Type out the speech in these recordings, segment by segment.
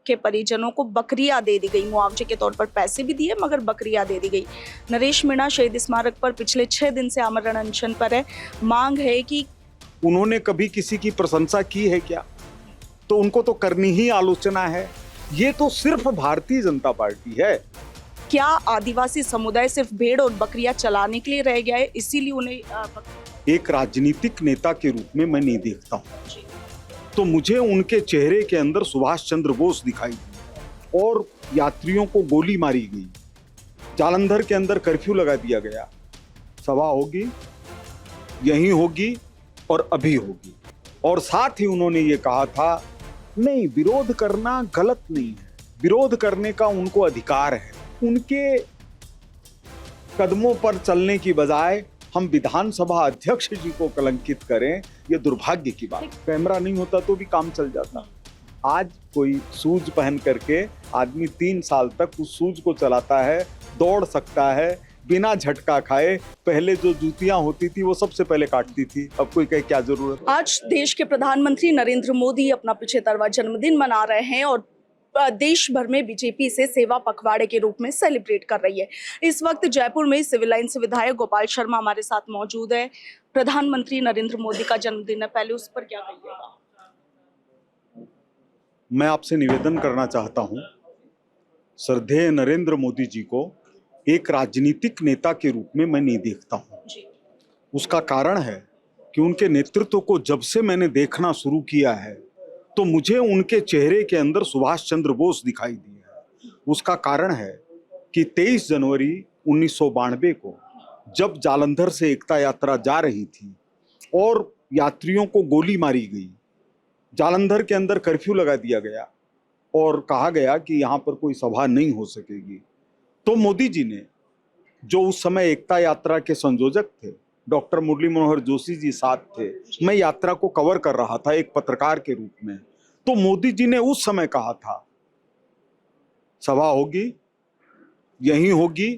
के परिजनों को बकरियां दे दी गई, मुआवजे के तौर पर पैसे भी दिए मगर बकरियां दे दी गई। नरेश मीणा शहीद स्मारक पर पिछले 6 दिन से आमरण अनशन पर है। मांग है कि उन्होंने कभी किसी की प्रशंसा की है क्या? तो उनको तो करनी ही आलोचना है। ये तो सिर्फ भारतीय जनता पार्टी है। क्या आदिवासी समुदाय सिर्फ भेड़ और बकरियां चलाने के लिए रह गया है, इसीलिए उन्हें एक राजनीतिक नेता के रूप में मैं नहीं देखता हूँ। तो मुझे उनके चेहरे के अंदर सुभाष चंद्र बोस दिखाई दी और यात्रियों को गोली मारी गई। जालंधर के अंदर कर्फ्यू लगा दिया गया। सभा होगी, यहीं होगी और अभी होगी। और साथ ही उन्होंने ये कहा था, नहीं, विरोध करना गलत नहीं है, विरोध करने का उनको अधिकार है। उनके कदमों पर चलने की बजाय हम विधानसभा अध्यक्ष जी को कलंकित करें, ये दुर्भाग्य की बात। कैमरा नहीं होता तो भी काम चल जाता। आज कोई शूज पहन करके आदमी 3 साल तक उस शूज को चलाता है, दौड़ सकता है बिना झटका खाए। पहले जो जूतियां होती थी वो सबसे पहले काटती थी, अब कोई कहे क्या जरूरत। आज देश के प्रधानमंत्री नरेंद्र मोदी अपना 75वां जन्मदिन मना रहे हैं और देश भर में बीजेपी से सेवा पखवाड़े के रूप में सेलिब्रेट कर रही है। इस वक्त जयपुर में सिविल लाइन से विधायक गोपाल शर्मा हमारे साथ मौजूद है। प्रधानमंत्री नरेंद्र मोदी का जन्मदिन है, पहले उस पर क्या कहिएगा? मैं आपसे निवेदन करना चाहता हूं, श्रद्धेय नरेंद्र मोदी जी को एक राजनीतिक नेता के रूप में मैं नहीं देखता हूं। उसका कारण है कि उनके नेतृत्व को जब से मैंने देखना शुरू किया है तो मुझे उनके चेहरे के अंदर सुभाष चंद्र बोस दिखाई दिया है। उसका कारण है कि 23 जनवरी 1992 को जब जालंधर से एकता यात्रा जा रही थी और यात्रियों को गोली मारी गई, जालंधर के अंदर कर्फ्यू लगा दिया गया और कहा गया कि यहाँ पर कोई सभा नहीं हो सकेगी, तो मोदी जी ने, जो उस समय एकता यात्रा के संयोजक थे, डॉक्टर मुरली मनोहर जोशी जी साथ थे, मैं यात्रा को कवर कर रहा था एक पत्रकार के रूप में, तो मोदी जी ने उस समय कहा था, सभा होगी, यहीं होगी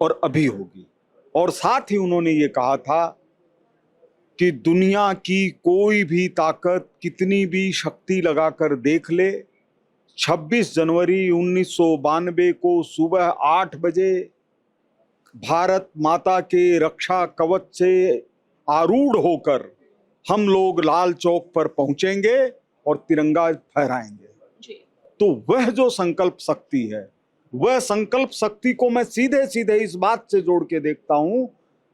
और अभी होगी। और साथ ही उन्होंने ये कहा था कि दुनिया की कोई भी ताकत कितनी भी शक्ति लगाकर देख ले, 26 जनवरी 1992 को सुबह 8 बजे भारत माता के रक्षा कवच से आरूढ़ होकर हम लोग लाल चौक पर पहुंचेंगे और तिरंगा फहराएंगे। तो वह जो संकल्प शक्ति है, वह संकल्प शक्ति को मैं सीधे सीधे इस बात से जोड़ के देखता हूं,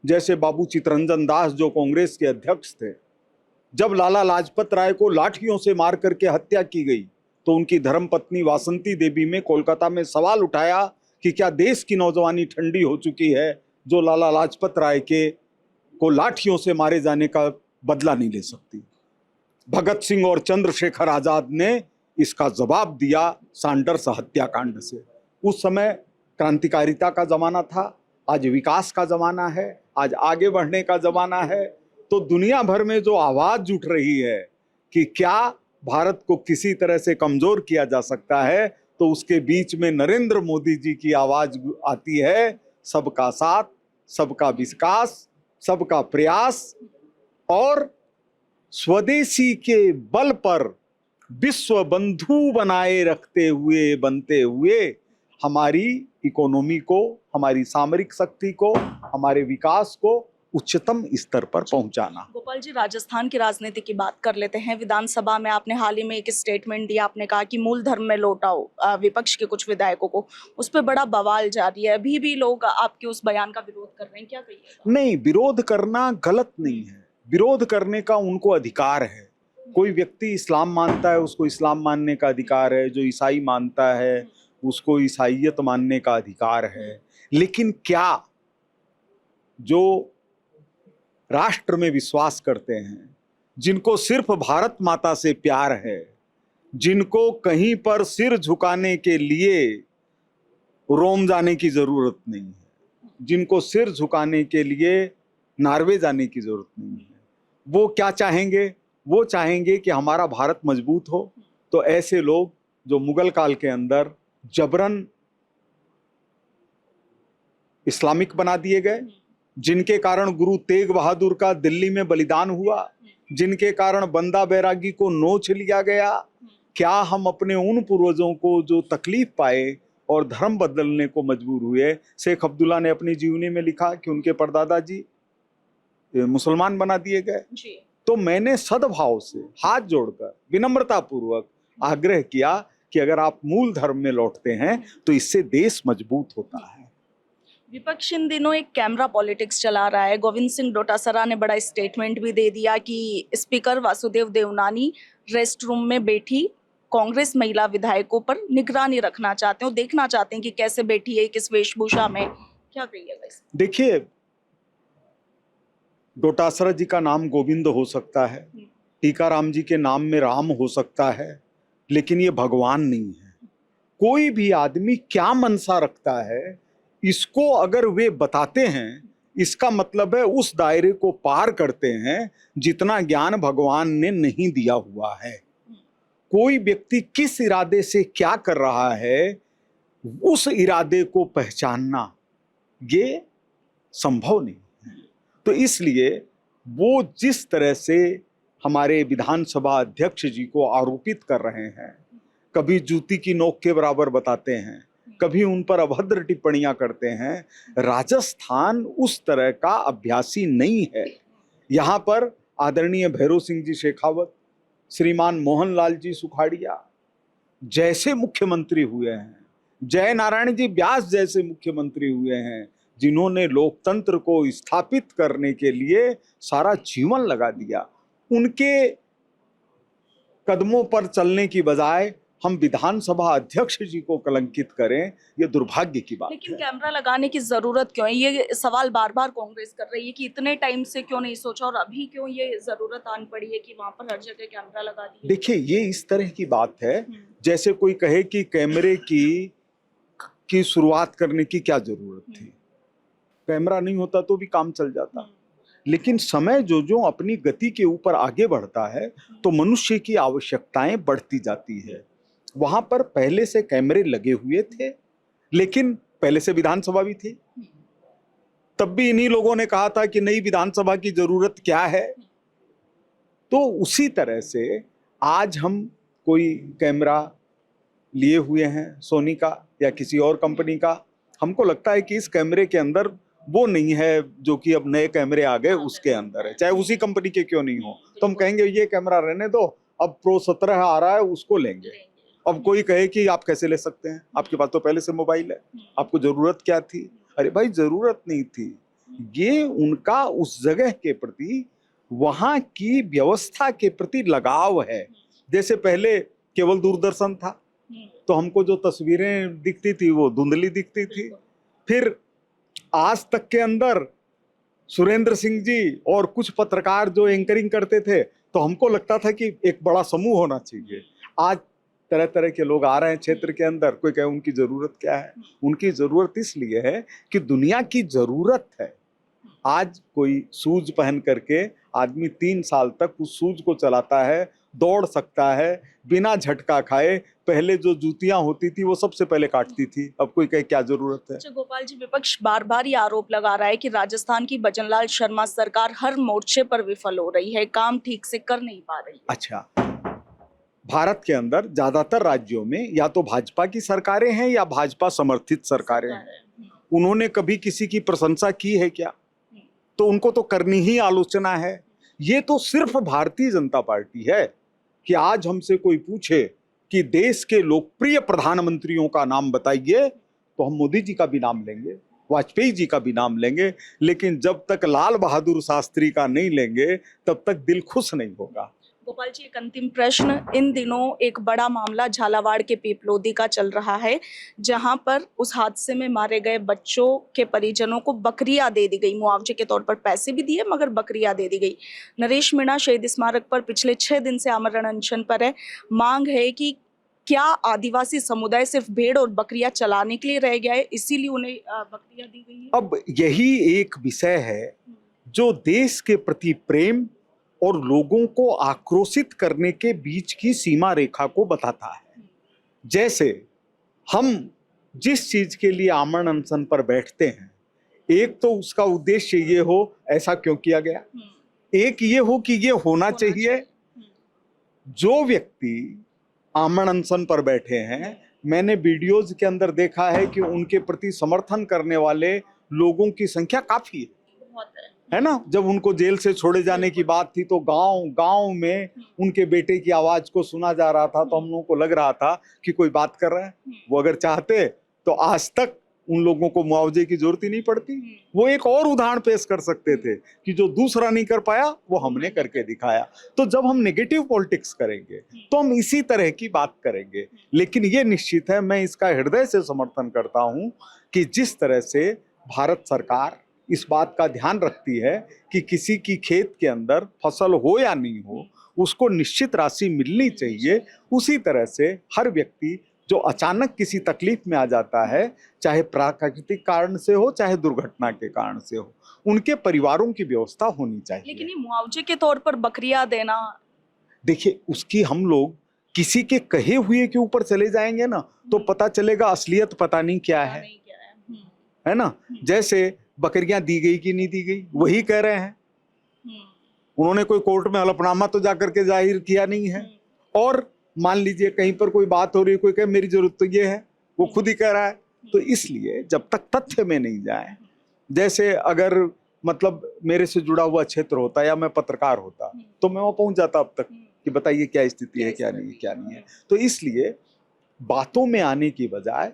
जैसे बाबू चित्तरंजन दास जो कांग्रेस के अध्यक्ष थे, जब लाला लाजपत राय को लाठियों से मार करके हत्या की गई तो उनकी धर्मपत्नी वासंती देवी में कोलकाता में सवाल उठाया कि क्या देश की नौजवानी ठंडी हो चुकी है जो लाला लाजपत राय के को लाठियों से मारे जाने का बदला नहीं ले सकती। भगत सिंह और चंद्रशेखर आजाद ने इसका जवाब दिया सैंडर्स हत्याकांड से। उस समय क्रांतिकारिता का जमाना था, आज विकास का जमाना है, आज आगे बढ़ने का जमाना है। तो दुनिया भर में जो आवाज उठ रही है कि क्या भारत को किसी तरह से कमजोर किया जा सकता है, तो उसके बीच में नरेंद्र मोदी जी की आवाज आती है, सबका साथ, सबका विकास, सबका प्रयास और स्वदेशी के बल पर विश्व बंधु बनाए रखते हुए, बनते हुए हमारी इकोनॉमी को, हमारी सामरिक शक्ति को, हमारे विकास को उच्चतम स्तर पर पहुंचाना। गोपाल जी, राजस्थान की राजनीति की बात कर लेते हैं। विधानसभा में आपने हाल ही में एक स्टेटमेंट दिया, आपने कहा कि मूल धर्म में लौटाओ विपक्ष के कुछ विधायकों को। उस पर बड़ा बवाल जारी है, अभी भी लोग आपके उस बयान का विरोध कर रहे हैं, क्या कहिएगा? नहीं, विरोध करना गलत नहीं है, विरोध करने का उनको अधिकार है। कोई व्यक्ति इस्लाम मानता है, उसको इस्लाम मानने का अधिकार है, जो ईसाई मानता है उसको ईसाईयत मानने का अधिकार है। लेकिन क्या जो राष्ट्र में विश्वास करते हैं, जिनको सिर्फ भारत माता से प्यार है, जिनको कहीं पर सिर झुकाने के लिए रोम जाने की जरूरत नहीं है, जिनको सिर झुकाने के लिए नॉर्वे जाने की जरूरत नहीं है, वो क्या चाहेंगे? वो चाहेंगे कि हमारा भारत मजबूत हो। तो ऐसे लोग जो मुगल काल के अंदर जबरन इस्लामिक बना दिए गए, जिनके कारण गुरु तेग बहादुर का दिल्ली में बलिदान हुआ, जिनके कारण बंदा बैरागी को नोच लिया गया, क्या हम अपने उन पूर्वजों को जो तकलीफ पाए और धर्म बदलने को मजबूर हुए, शेख अब्दुल्ला ने अपनी जीवनी में लिखा कि उनके परदादा जी मुसलमान बना दिए गए। जी। तो मैंने सद्भाव से हाथ जोड़कर विनम्रता पूर्वक आग्रह किया कि अगर आप मूल धर्म में लौटते हैं तो इससे देश मजबूत होता है। विपक्ष इन दिनों एक कैमरा पॉलिटिक्स चला रहा है। गोविंद सिंह डोटासरा ने बड़ा स्टेटमेंट भी दे दिया कि speaker Vasudev Devnani rest room में बैठी कांग्रेस महिला विधायकों पर निगरानी रखना चाहते हैं, देखना चाहते हैं कि कैसे बैठी है, किस वेशभूषा में। क्या कहिएगा इस? देखिए, डोटासरा जी का नाम गोविंद हो सकता है, टीकाराम जी के नाम में राम हो सकता है, लेकिन ये भगवान नहीं है। कोई भी आदमी क्या मनसा रखता है, इसको अगर वे बताते हैं, इसका मतलब है उस दायरे को पार करते हैं जितना ज्ञान भगवान ने नहीं दिया हुआ है। कोई व्यक्ति किस इरादे से क्या कर रहा है, उस इरादे को पहचानना ये संभव नहीं है। तो इसलिए वो जिस तरह से हमारे विधानसभा अध्यक्ष जी को आरोपित कर रहे हैं, कभी जूती की नोक के बराबर बताते हैं, कभी उन पर अभद्र टिप्पणियां करते हैं, राजस्थान उस तरह का अभ्यासी नहीं है। यहाँ पर आदरणीय भैरव सिंह जी शेखावत, श्रीमान मोहनलाल जी सुखाड़िया जैसे मुख्यमंत्री हुए हैं, जय नारायण जी व्यास जैसे मुख्यमंत्री हुए हैं, जिन्होंने लोकतंत्र को स्थापित करने के लिए सारा जीवन लगा दिया, उनके कदमों पर चलने की बजाय हम विधानसभा अध्यक्ष जी को कलंकित करें, ये दुर्भाग्य की बात है। लेकिन कैमरा लगाने की जरूरत क्यों है? ये सवाल बार बार कांग्रेस कर रही है कि इतने टाइम से क्यों नहीं सोचा और अभी क्यों ये जरूरत आन पड़ी है कि वहां पर हर जगह कैमरा लगा दिए। देखिए, ये इस तरह की बात है जैसे कोई कहे कि कैमरे की शुरुआत करने की क्या जरूरत थी। कैमरा नहीं होता तो भी काम चल जाता। लेकिन समय जो जो अपनी गति के ऊपर आगे बढ़ता है तो मनुष्य की आवश्यकताएं बढ़ती जाती है। वहां पर पहले से कैमरे लगे हुए थे, लेकिन पहले से विधानसभा भी थी। तब भी इन्हीं लोगों ने कहा था कि नई विधानसभा की जरूरत क्या है। तो उसी तरह से आज हम कोई कैमरा लिए हुए हैं सोनी का या किसी और कंपनी का, हमको लगता है कि इस कैमरे के अंदर वो नहीं है जो कि अब नए कैमरे आ गए उसके अंदर है, चाहे उसी कंपनी के क्यों नहीं हो। तो हम कहेंगे ये कैमरा रहने दो, अब प्रो 17 आ रहा है उसको लेंगे। अब कोई कहे कि आप कैसे ले सकते हैं, आपके पास तो पहले से मोबाइल है, आपको जरूरत क्या थी? अरे भाई, जरूरत नहीं थी। ये उनका उस जगह के प्रति, वहां की व्यवस्था के प्रति लगाव है। जैसे पहले केवल दूरदर्शन था तो हमको जो तस्वीरें दिखती थी वो धुंधली दिखती थी। फिर आज तक के अंदर सुरेंद्र सिंह जी और कुछ पत्रकार जो एंकरिंग करते थे तो हमको लगता था कि एक बड़ा समूह होना चाहिए। आज तरह तरह के लोग आ रहे हैं क्षेत्र के अंदर, कोई कहे उनकी जरूरत क्या है? उनकी जरूरत इसलिए है कि दुनिया की जरूरत है। आज कोई शूज पहन करके आदमी 3 साल तक उस शूज को चलाता है, दौड़ सकता है बिना झटका खाए। पहले जो जूतियां होती थी वो सबसे पहले काटती थी, अब कोई कहे क्या जरूरत है? अच्छा गोपाल जी, विपक्ष बार बार ये आरोप लगा रहा है कि राजस्थान की भजनलाल शर्मा सरकार हर मोर्चे पर विफल हो रही है, काम ठीक से कर नहीं पा रही है। अच्छा, भारत के अंदर ज्यादातर राज्यों में या तो भाजपा की सरकारें हैं या भाजपा समर्थित सरकारें हैं। उन्होंने कभी किसी की प्रशंसा की है क्या? तो उनको तो करनी ही आलोचना है। ये तो सिर्फ भारतीय जनता पार्टी है कि आज हमसे कोई पूछे कि देश के लोकप्रिय प्रधानमंत्रियों का नाम बताइए तो हम मोदी जी का भी नाम लेंगे, वाजपेयी जी का भी नाम लेंगे, लेकिन जब तक लाल बहादुर शास्त्री का नहीं लेंगे तब तक दिल खुश नहीं होगा। गोपाल जी, एक अंतिम प्रश्न। इन दिनों एक बड़ा मामला झालावाड़ के पीपलोदी का चल रहा है, जहां पर उस हादसे में मारे गए बच्चों के परिजनों को बकरियां दे दी गई, मुआवजे के तौर पर पैसे भी दिए मगर बकरियां दे दी गई। नरेश मीणा शहीद स्मारक पर पिछले 6 दिन से आमरण अनशन पर है। मांग है कि क्या आदिवासी समुदाय सिर्फ भेड़ और बकरियां चलाने के लिए रह गया है, इसीलिए उन्हें बकरियां दी गई है? अब यही एक विषय है जो देश के प्रति प्रेम और लोगों को आक्रोशित करने के बीच की सीमा रेखा को बताता है। जैसे हम जिस चीज के लिए आमरण अनशन पर बैठते हैं, एक तो उसका उद्देश्य ये हो ऐसा क्यों किया गया, एक ये हो कि ये होना चाहिए। जो व्यक्ति आमरण अनशन पर बैठे हैं। मैंने वीडियोज के अंदर देखा है कि उनके प्रति समर्थन करने वाले लोगों की संख्या काफी है ना। जब उनको जेल से छोड़े जाने की बात थी तो गांव गांव में उनके बेटे की आवाज को सुना जा रहा था, तो हम लोगों को लग रहा था कि कोई बात कर रहा है। वो अगर चाहते तो आज तक उन लोगों को मुआवजे की जरूरत ही नहीं पड़ती। वो एक और उदाहरण पेश कर सकते थे कि जो दूसरा नहीं कर पाया वो हमने करके दिखाया। तो जब हम नेगेटिव पॉलिटिक्स करेंगे तो हम इसी तरह की बात करेंगे। लेकिन ये निश्चित है, मैं इसका हृदय से समर्थन करता हूं कि जिस तरह से भारत सरकार इस बात का ध्यान रखती है कि किसी की खेत के अंदर फसल हो या नहीं हो, उसको निश्चित राशि मिलनी चाहिए, उसी तरह से हर व्यक्ति जो अचानक किसी तकलीफ में आ जाता है, चाहे प्राकृतिक कारण से हो चाहे दुर्घटना के कारण से हो, उनके परिवारों की व्यवस्था होनी चाहिए। लेकिन ये मुआवजे के तौर पर बकरियां देना, देखिए उसकी हम लोग किसी के कहे हुए के ऊपर चले जाएंगे ना तो पता चलेगा असलियत पता नहीं क्या है ना। जैसे बकरियां दी गई कि नहीं दी गई वही कह रहे हैं, उन्होंने कोई कोर्ट में हलफनामा तो जाकर के जाहिर किया नहीं है। और मान लीजिए कहीं पर कोई बात हो रही है, कोई कहे मेरी जरूरत तो ये है, वो खुद ही कह रहा है। तो इसलिए जब तक तथ्य में नहीं जाए, जैसे अगर मतलब मेरे से जुड़ा हुआ क्षेत्र होता या मैं पत्रकार होता तो मैं वहां पहुंच जाता अब तक कि बताइए क्या स्थिति है, क्या नहीं है, क्या नहीं है। तो इसलिए बातों में आने की बजाय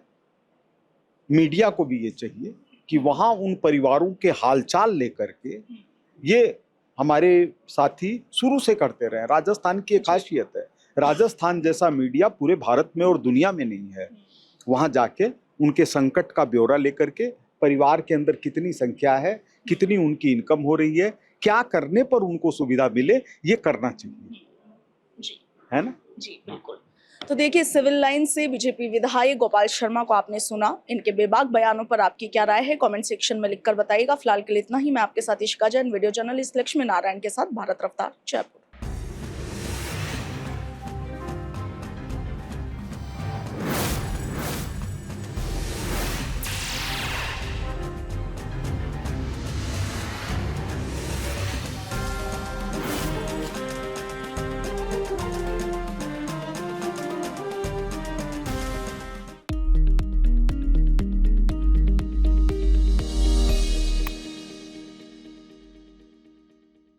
मीडिया को भी ये चाहिए कि वहां उन परिवारों के हालचाल लेकर के, ये हमारे साथी शुरू से करते रहे। राजस्थान की एक खासियत है, राजस्थान जैसा मीडिया पूरे भारत में और दुनिया में नहीं है। वहां जाके उनके संकट का ब्यौरा लेकर के परिवार के अंदर कितनी संख्या है, कितनी उनकी इनकम हो रही है, क्या करने पर उनको सुविधा मिले, ये करना चाहिए जी है ना। जी बिल्कुल। तो देखिए, सिविल लाइन से बीजेपी विधायक गोपाल शर्मा को आपने सुना, इनके बेबाक बयानों पर आपकी क्या राय है कमेंट सेक्शन में लिखकर बताइएगा। फिलहाल के लिए इतना ही। मैं आपके साथ इशिका जैन, वीडियो जर्नलिस्ट लक्ष्मी नारायण के साथ, भारत रफ्तार, जयपुर।